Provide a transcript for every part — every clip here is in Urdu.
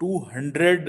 200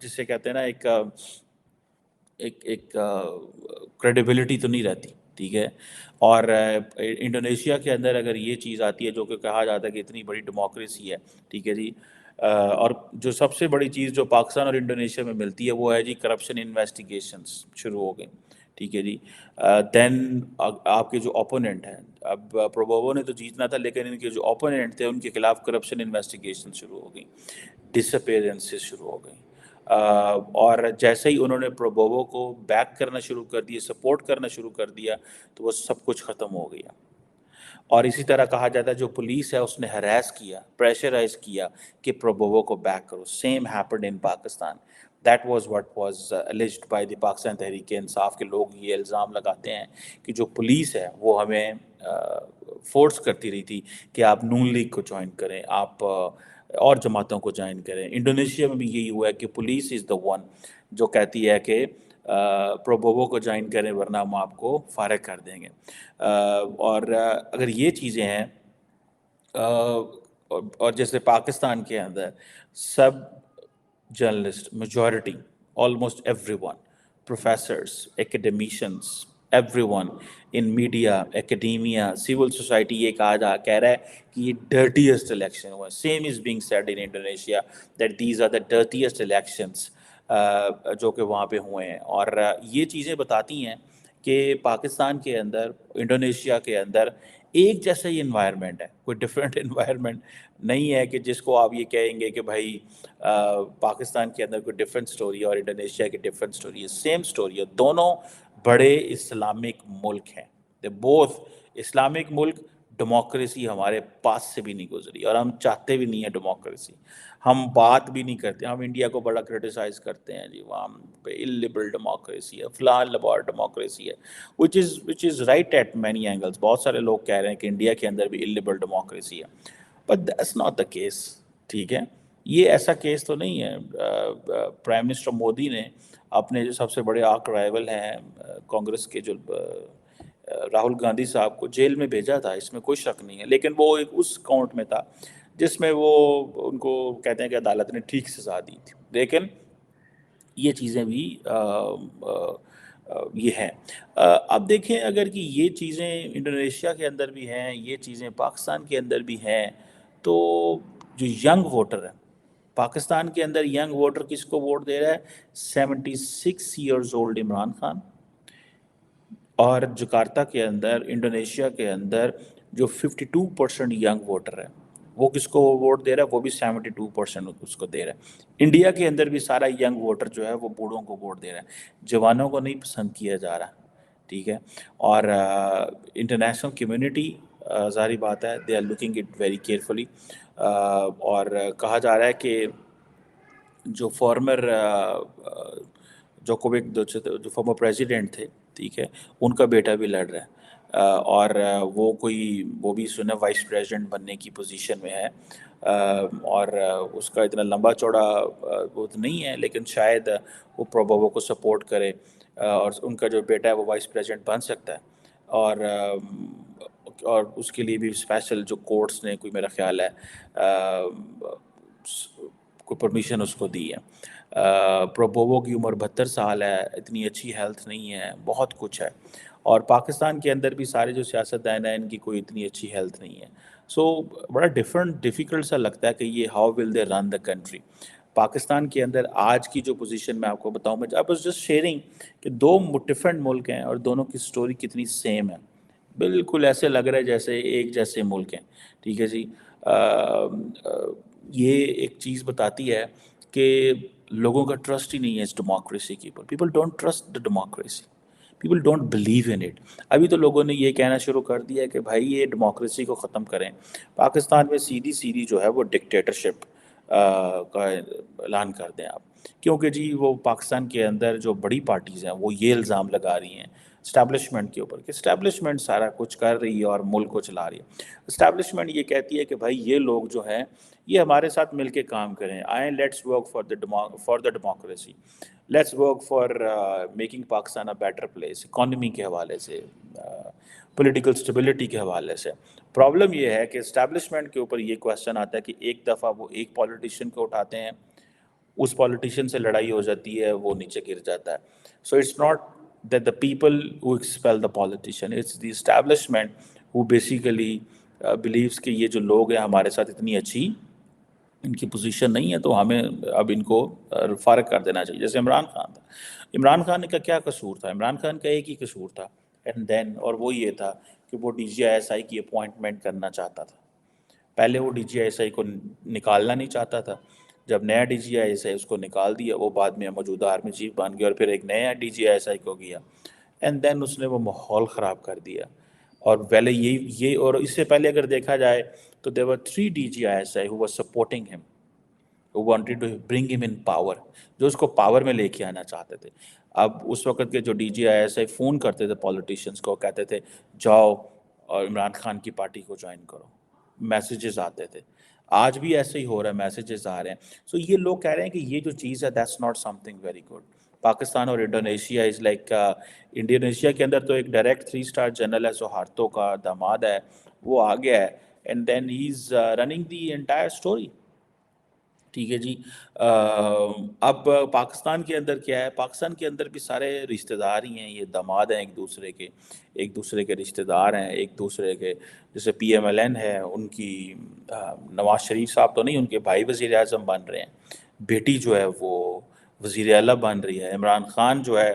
جسے کہتے ہیں نا ایک کریڈیبلٹی تو نہیں رہتی، ٹھیک ہے. اور انڈونیشیا کے اندر اگر یہ چیز آتی ہے جو کہ کہا جاتا ہے کہ اتنی بڑی ڈیموکریسی ہے، ٹھیک ہے جی، اور جو سب سے بڑی چیز جو پاکستان اور انڈونیشیا میں ملتی ہے وہ ہے جی کرپشن انویسٹیگیشنز شروع ہو گئی، ٹھیک ہے جی. دین آپ کے جو اوپوننٹ ہیں، اب پروبوو نے تو جیتنا تھا لیکن ان کے جو اوپوننٹ تھے ان کے خلاف کرپشن انویسٹیگیشن شروع ہو گئی، ڈس اپیئرنسز شروع ہو گئی. اور جیسے ہی انہوں نے پروبوو کو بیک کرنا شروع کر دیا، سپورٹ کرنا شروع کر دیا، تو وہ سب کچھ ختم ہو گیا. اور اسی طرح کہا جاتا ہے جو پولیس ہے اس نے ہراس کیا، پریشرائز کیا کہ پروبوو کو بیک کرو. Same happened in Pakistan. That was what was alleged by the Pakistan Tehreek Insaf کے لوگ یہ الزام لگاتے ہیں کہ جو پولیس ہے وہ ہمیں فورس کرتی رہی تھی کہ آپ نون لیگ کو جوائن کریں، آپ اور جماعتوں کو جوائن کریں. انڈونیشیا میں بھی یہی ہوا ہے کہ پولیس از دا ون جو کہتی ہے کہ پروبوو کو جوائن کریں ورنہ ہم آپ کو فارغ کر دیں گے. اور اگر یہ چیزیں ہیں اور جیسے پاکستان کے اندر سب journalist majority almost every one, professors, academicians, every one in media, academia, civil society یہ کہہ رہا ہے کہ یہ ڈرٹیسٹ الیکشن ہوا ہے. Same is being said in Indonesia that these are the dirtiest elections جو کہ وہاں پہ ہوئے ہیں. اور یہ چیزیں بتاتی ہیں کہ پاکستان کے اندر، انڈونیشیا کے اندر ایک جیسا ہی انوائرمنٹ ہے، کوئی ڈفرینٹ انوائرمنٹ نہیں ہے کہ جس کو آپ یہ کہیں گے کہ بھائی پاکستان کے اندر کوئی ڈفرینٹ سٹوری ہے اور انڈونیشیا کی ڈفرینٹ سٹوری ہے. سیم سٹوری ہے. دونوں بڑے اسلامک ملک ہیں. دے بوتھ اسلامک ملک. ڈیموکریسی ہمارے پاس سے بھی نہیں گزری اور ہم چاہتے بھی نہیں ہیں ڈیموکریسی. ہم بات بھی نہیں کرتے. ہم انڈیا کو بڑا کرٹیسائز کرتے ہیں جی وہاں پہ illiberal ڈیموکریسی ہے، فلاں لبار ڈیموکریسی ہے، which is right at many angles. بہت سارے لوگ کہہ رہے ہیں کہ انڈیا کے اندر بھی illiberal ڈیموکریسی ہے، but that's not the case. ٹھیک ہے، یہ ایسا کیس تو نہیں ہے. پرائم منسٹر مودی نے اپنے جو سب سے بڑے آرک رائیول ہیں کانگریس کے، جو راہل گاندھی صاحب کو جیل میں بھیجا تھا، اس میں کوئی شک نہیں ہے، لیکن وہ ایک اس کاؤنٹ میں تھا جس میں وہ ان کو کہتے ہیں کہ عدالت نے ٹھیک سزا دی تھی. لیکن یہ چیزیں بھی یہ ہیں. اب دیکھیں اگر کہ یہ چیزیں انڈونیشیا کے اندر بھی ہیں، یہ چیزیں پاکستان کے اندر بھی ہیں، تو جو ینگ ووٹر ہے پاکستان کے اندر، ینگ ووٹر کس کو ووٹ دے رہا ہے؟ 76 ایئرز اولڈ عمران خان. اور جکارتا کے اندر، انڈونیشیا کے اندر جو 52% ینگ ووٹر ہے وہ کس کو ووٹ دے رہا ہے؟ وہ بھی 72% اس کو دے رہا ہے. انڈیا کے اندر بھی سارا ینگ ووٹر جو ہے وہ بوڑھوں کو ووٹ دے رہا ہے، جوانوں کو نہیں پسند کیا جا رہا. ٹھیک ہے. اور انٹرنیشنل کمیونٹی ظاہری بات ہے they are looking at very carefully. اور کہا جا رہا ہے کہ جو فارمر جوکووک جو فارمر پریزیڈنٹ تھے، ٹھیک ہے، ان کا بیٹا بھی لڑ رہا ہے. اور وہ بھی سنا وائس پریزیڈنٹ بننے کی پوزیشن میں ہے. اور اس کا اتنا لمبا چوڑا وہ تو نہیں ہے لیکن شاید وہ پروبوو کو سپورٹ کرے اور ان کا جو بیٹا ہے وہ وائس پریزیڈنٹ بن سکتا ہے. اور اس کے لیے بھی اسپیشل جو کورٹس نے کوئی میرا خیال ہے کوئی پرمیشن اس کو دی ہے. پروبوو کی عمر 72 سال ہے، اتنی اچھی ہیلتھ نہیں ہے، بہت کچھ ہے. اور پاکستان کے اندر بھی سارے جو سیاستدان ہیں ان کی کوئی اتنی اچھی ہیلتھ نہیں ہے. سو بڑا ڈیفیکلٹ سا لگتا ہے کہ یہ how will they run the country. Pakistan کے اندر آج کی جو پوزیشن میں آپ کو بتاؤں، میں اب جسٹ شیئرنگ کہ دو ڈفرینٹ ملک ہیں اور دونوں کی سٹوری کتنی سیم ہے. بالکل ایسے لگ رہا ہے جیسے ایک جیسے ملک ہیں. ٹھیک ہے جی. یہ ایک چیز بتاتی ہے کہ لوگوں کا ٹرسٹ ہی نہیں ہے اس ڈیموکریسی کے اوپر. People don't trust the democracy, people don't believe in it. ابھی تو لوگوں نے یہ کہنا شروع کر دیا کہ بھائی یہ ڈیموکریسی کو ختم کریں. پاکستان میں سیدھی جو ہے وہ ڈکٹیٹرشپ کا اعلان کر دیں آپ، کیونکہ جی وہ پاکستان کے اندر جو بڑی پارٹیز ہیں وہ یہ الزام لگا رہی ہیں اسٹیبلشمنٹ کے اوپر کہ اسٹیبلشمنٹ سارا کچھ کر رہی ہے اور ملک کو چلا رہی ہے. اسٹیبلشمنٹ یہ کہتی ہے کہ بھائی یہ لوگ جو ہیں یہ ہمارے ساتھ مل کے کام کریں، آئیں let's work for the democracy, let's work for making Pakistan a better place, economy کے حوالے سے، پولیٹیکل اسٹیبلٹی کے حوالے سے. پرابلم یہ ہے کہ اسٹیبلشمنٹ کے اوپر یہ کویسچن آتا ہے کہ ایک دفعہ وہ ایک پولیٹیشین کو اٹھاتے ہیں اس پالیٹیشین سے لڑائی ہو جاتی ہے, وہ نیچے گر جاتا ہے. So it's not that the people who expel the politician, it's the establishment who basically believes کہ یہ جو لوگ ہیں ہمارے ساتھ اتنی اچھی ان کی پوزیشن نہیں ہے, تو ہمیں اب ان کو فارغ کر دینا چاہیے. جیسے عمران خان تھا, عمران خان کا کیا قصور تھا؟ عمران خان کا ایک ہی قصور تھا اینڈ دین, اور وہ یہ تھا کہ وہ D G I S I کی اپوائنٹمنٹ کرنا چاہتا تھا. پہلے وہ D G I S I کو نکالنا نہیں چاہتا تھا, جب نیا D G I S I اس کو نکال دیا, وہ بعد میں موجودہ آرمی چیف بن گیا اور پھر ایک نیا D G I S I کو گیا, اینڈ دین اس نے وہ ماحول خراب کر دیا. اور پہلے یہ اور اس سے پہلے اگر دیکھا جائے تو there were 3 DGISI who were supporting him, who wanted to bring him in power, جو اس کو پاور میں لے کے آنا چاہتے تھے. اب اس وقت کے جو DGISI فون کرتے تھے پولیٹیشینس کو, کہتے تھے جاؤ اور عمران خان کی پارٹی کو جوائن کرو, میسیجز آتے تھے. آج بھی ایسے ہی ہو رہا ہے, میسیجز آ رہے ہیں. سو یہ لوگ کہہ رہے ہیں کہ یہ جو چیز ہے that's not some thing very good. Pakistan اور انڈونیشیا از لائک, انڈونیشیا کے اندر تو ایک ڈائریکٹ 3 اسٹار جنرل ہے, سہارتو کا داماد ہے, وہ آ گیا ہے, and then he is running the entire story. ٹھیک ہے جی. اب پاکستان کے اندر کیا ہے؟ پاکستان کے اندر بھی سارے رشتہ دار ہی ہیں, یہ داماد ہیں ایک دوسرے کے رشتہ دار ہیں ایک دوسرے کے. جیسے پی ایم ایل این ہے, ان کی نواز شریف صاحب تو نہیں, ان کے بھائی وزیر اعظم بن رہے ہیں, بیٹی جو ہے وہ وزیر اعلیٰ بن رہی ہے. عمران خان جو ہے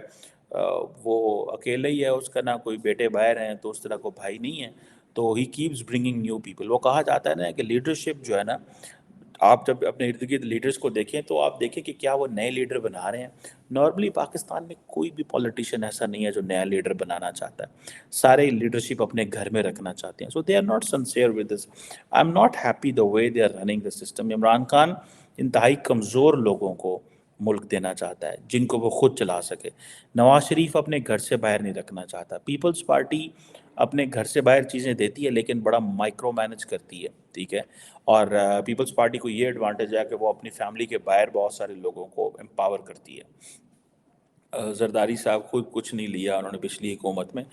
وہ اکیلے ہی ہے, اس کا نہ کوئی بیٹے باہر ہیں, تو اس طرح کو بھائی نہیں ہے, تو he keeps bringing new people. وہ کہا جاتا ہے نا کہ لیڈرشپ جو ہے نا, آپ جب اپنے ارد گرد لیڈرز کو دیکھیں تو آپ دیکھیں کہ کیا وہ نئے لیڈر بنا رہے ہیں. نارملی پاکستان میں کوئی بھی پولیٹیشین ایسا نہیں ہے جو نیا لیڈر بنانا چاہتا ہے, سارے لیڈرشپ اپنے گھر میں رکھنا چاہتے ہیں. So they are not sincere with this. I am not happy the way they are running the system. Imran Khan انتہائی کمزور لوگوں کو ملک دینا چاہتا ہے جن کو وہ خود چلا سکے. نواز شریف اپنے گھر سے باہر نہیں رکھنا چاہتا. پیپلز پارٹی اپنے گھر سے باہر چیزیں دیتی ہے لیکن بڑا مائکرو مینج کرتی ہے, ٹھیک ہے. اور پیپلز پارٹی کو یہ ایڈوانٹیج ہے کہ وہ اپنی فیملی کے باہر بہت سارے لوگوں کو امپاور کرتی ہے. زرداری صاحب خود کچھ نہیں لیا انہوں نے پچھلی حکومت میں,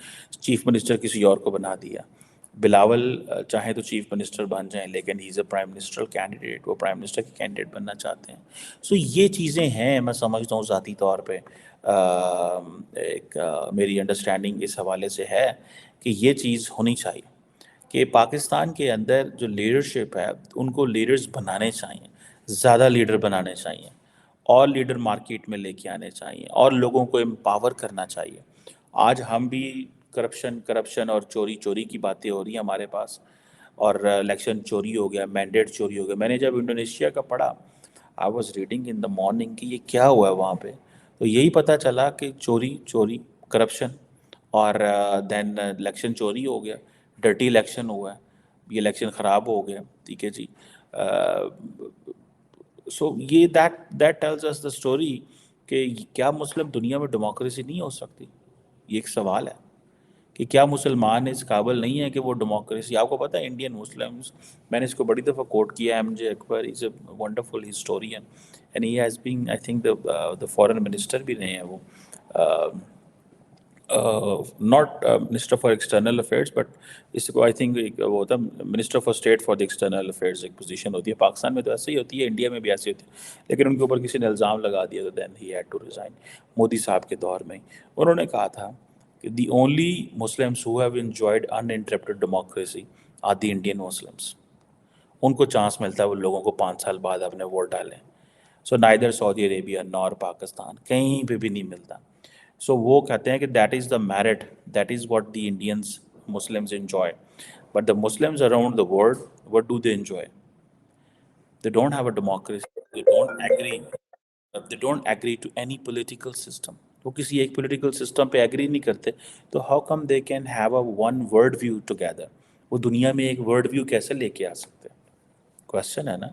چیف منسٹر کسی اور کو بنا دیا. بلاول چاہیں تو چیف منسٹر بن جائیں, لیکن ہی از اے پرائم منسٹر کینڈیڈیٹ, وہ پرائم منسٹر کے کینڈیڈیٹ بننا چاہتے ہیں. سو یہ چیزیں ہیں, میں سمجھتا ہوں ذاتی طور پہ ایک میری انڈرسٹینڈنگ اس حوالے سے ہے کہ یہ چیز ہونی چاہیے کہ پاکستان کے اندر جو لیڈرشپ ہے ان کو لیڈرز بنانے چاہیے, زیادہ لیڈر بنانے چاہیے, اور لیڈر مارکیٹ میں لے کے آنے چاہیے, اور لوگوں کو امپاور کرنا چاہیے. آج ہم بھی کرپشن اور چوری کی باتیں ہو رہی ہیں ہمارے پاس, اور الیکشن چوری ہو گیا, مینڈیٹ چوری ہو گیا. میں نے جب انڈونیشیا کا پڑھا, I was reading in the morning کہ یہ کیا ہوا ہے وہاں پہ, تو یہی پتہ چلا کہ چوری کرپشن, اور دین الیکشن چوری ہو گیا, ڈرٹی الیکشن ہوا ہے, یہ الیکشن خراب ہو گیا. ٹھیک ہے جی. سو یہ that tells us the story کہ کیا مسلم دنیا میں ڈیموکریسی نہیں ہو سکتی. یہ ایک سوال ہے کہ کیا مسلمان اس قابل نہیں ہے کہ وہ ڈیموکریسی. آپ کو پتہ ہے انڈین مسلمس, میں نے اس کو بڑی دفعہ کوٹ کیا ہے, M J Akbar is a wonderful historian, and he has been I think the foreign minister بھی رہے ہیں وہ, not minister for external affairs, but اس کو آئی تھنک وہ ہوتا ہے minister for state for the external affairs, ایک پوزیشن ہوتی ہے. پاکستان میں تو ایسے ہی ہوتی ہے, انڈیا میں بھی ایسی ہوتی ہے, لیکن ان کے اوپر کسی نے الزام لگا دیا تو then he had to resign. Modi sahab کے دور میں انہوں نے کہا تھا کہ the only Muslims who have enjoyed uninterrupted democracy are the Indian Muslims. ان کو چانس ملتا ہے وہ لوگوں کو 5 سال بعد اپنے ووٹ ڈالیں. سو نائدر سعودی عربیہ نور پاکستان, کہیں پہ بھی نہیں ملتا. سو وہ کہتے ہیں کہ that is the merit, that is what the Indians Muslims enjoy, but the Muslims around the world what do they enjoy? They don't have a democracy, they don't agree to any political system. وہ کسی ایک پولیٹیکل سسٹم پہ ایگری نہیں کرتے, تو how come they can have a one world view together. وہ دنیا میں ایک ورلڈ ویو کیسے لے کے آ سکتے ہیں؟ کوشچن ہے نا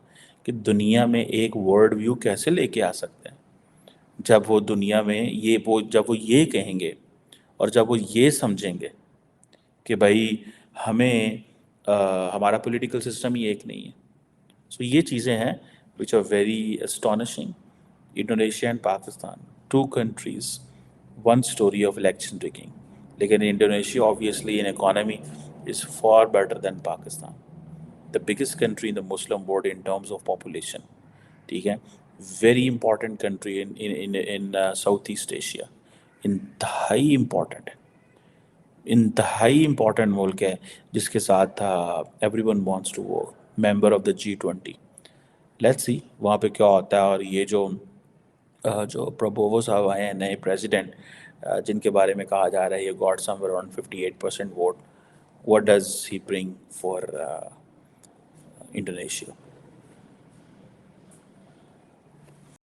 کہ دنیا میں ایک ورلڈ ویو کیسے لے کے آ سکتے ہیں جب وہ دنیا میں جب وہ یہ کہیں گے اور جب وہ یہ سمجھیں گے کہ بھائی ہمیں ہمارا پولیٹیکل سسٹم ہی ایک نہیں ہے. سو یہ چیزیں ہیں which are very astonishing. Indonesia and Pakistan, 2 countries, 1 story of election rigging. لیکن Indonesia obviously in economy is far better than Pakistan, the biggest country in the Muslim world in terms of population. ٹھیک ہے. Very important country in South East Asia. انتہائی امپورٹنٹ ہے, انتہائی امپورٹنٹ ملک ہے جس کے ساتھ everyone wants to work, member of the G20. Let's see وہاں پہ کیا ہوتا ہے. اور یہ جو پربوو صاحب آئے ہیں نئے پریزیڈنٹ, جن کے بارے میں کہا جا رہا ہے یہ got some around 58% vote, what does he bring for Indonesia?